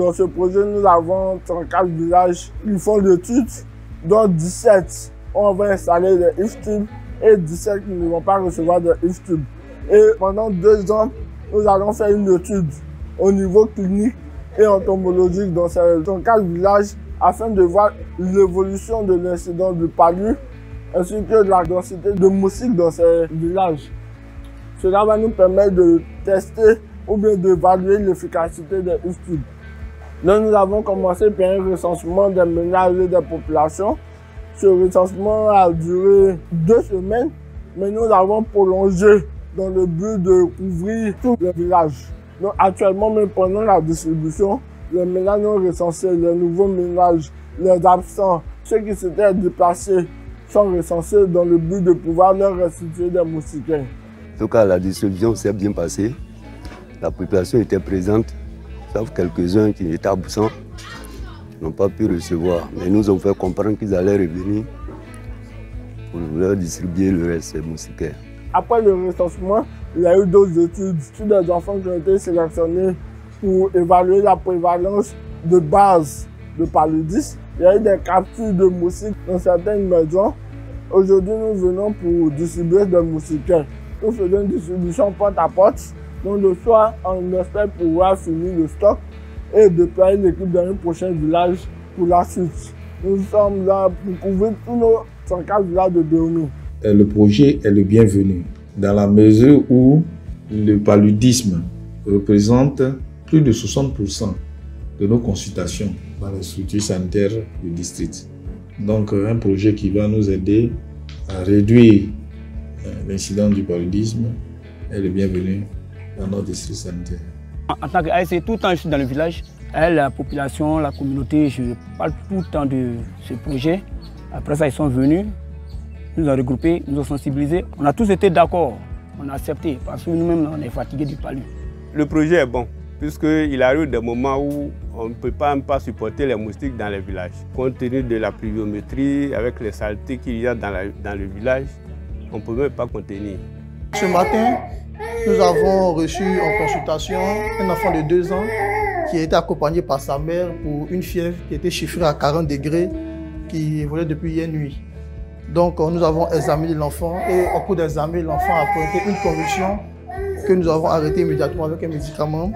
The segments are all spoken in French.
Dans ce projet, nous avons 34 villages qui font l'étude, dont 17 on va installer des IFTUB et 17 qui ne vont pas recevoir de IFTUB. Et pendant 2 ans, nous allons faire une étude au niveau clinique et entomologique dans ces 34 villages afin de voir l'évolution de l'incidence du palu ainsi que de la densité de moustiques dans ces villages. Cela va nous permettre de tester ou bien d'évaluer l'efficacité des IFTUB. Donc nous avons commencé par un recensement des ménages et des populations. Ce recensement a duré 2 semaines, mais nous avons prolongé dans le but de couvrir tous les villages. Donc actuellement, même pendant la distribution, les ménages non recensés, les nouveaux ménages, les absents, ceux qui s'étaient déplacés sont recensés dans le but de pouvoir leur restituer des moustiquaires. En tout cas, la distribution s'est bien passée. La population était présente, sauf quelques-uns qui étaient absents, n'ont pas pu recevoir. Mais nous ont fait comprendre qu'ils allaient revenir pour leur distribuer le reste des moustiquaires. Après le recensement, il y a eu d'autres études sur des enfants qui ont été sélectionnés pour évaluer la prévalence de base de paludisme. Il y a eu des captures de moustiques dans certaines maisons. Aujourd'hui, nous venons pour distribuer des moustiquaires. Nous faisons une distribution porte à porte. Donc le soir, on espère pouvoir finir le stock et déployer l'équipe dans un prochain village pour la suite. Nous sommes là pour couvrir tous nos 34 villages de Dahomey. Le projet est le bienvenu dans la mesure où le paludisme représente plus de 60% de nos consultations dans les structures sanitaires du district. Donc un projet qui va nous aider à réduire l'incidence du paludisme est le bienvenu dans notre district sanitaire. En tant qu'ASC, tout le temps je suis dans le village, la population, la communauté, je parle tout le temps de ce projet. Après ça, ils sont venus, nous ont regroupés, nous ont sensibilisés. On a tous été d'accord, on a accepté parce que nous-mêmes, on est fatigués du palu. Le projet est bon, puisqu'il arrive des moments où on ne peut même pas supporter les moustiques dans les villages. Compte tenu de la pluviométrie, avec les saletés qu'il y a dans le village, on ne peut même pas contenir. Ce matin, nous avons reçu en consultation un enfant de 2 ans qui a été accompagné par sa mère pour une fièvre qui était chiffrée à 40 degrés qui évoluait depuis hier nuit. Donc nous avons examiné l'enfant et au cours d'examen, l'enfant a présenté une convulsion que nous avons arrêtée immédiatement avec un médicament.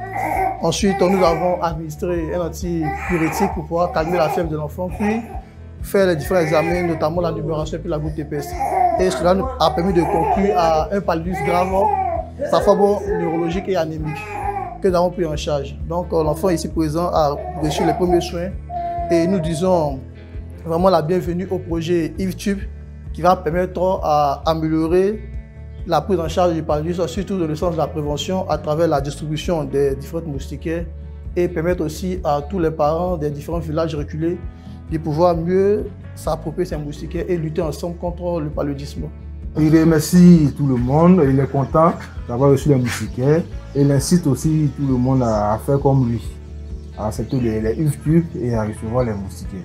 Ensuite, nous avons administré un antipyrétique pour pouvoir calmer la fièvre de l'enfant, puis faire les différents examens, notamment la numération et la goutte épaisse. Et cela nous a permis de conclure à un paludisme grave, sa forme neurologique et anémique que nous avons pris en charge. Donc l'enfant ici présent a reçu les premiers soins et nous disons vraiment la bienvenue au projet IFTUB qui va permettre à améliorer la prise en charge du paludisme, surtout dans le sens de la prévention à travers la distribution des différentes moustiquaires et permettre aussi à tous les parents des différents villages reculés de pouvoir mieux s'approprier ces moustiquaires et lutter ensemble contre le paludisme. Il remercie tout le monde, il est content d'avoir reçu les moustiquaires et il incite aussi tout le monde à faire comme lui, à accepter les IFTUB et à recevoir les moustiquaires.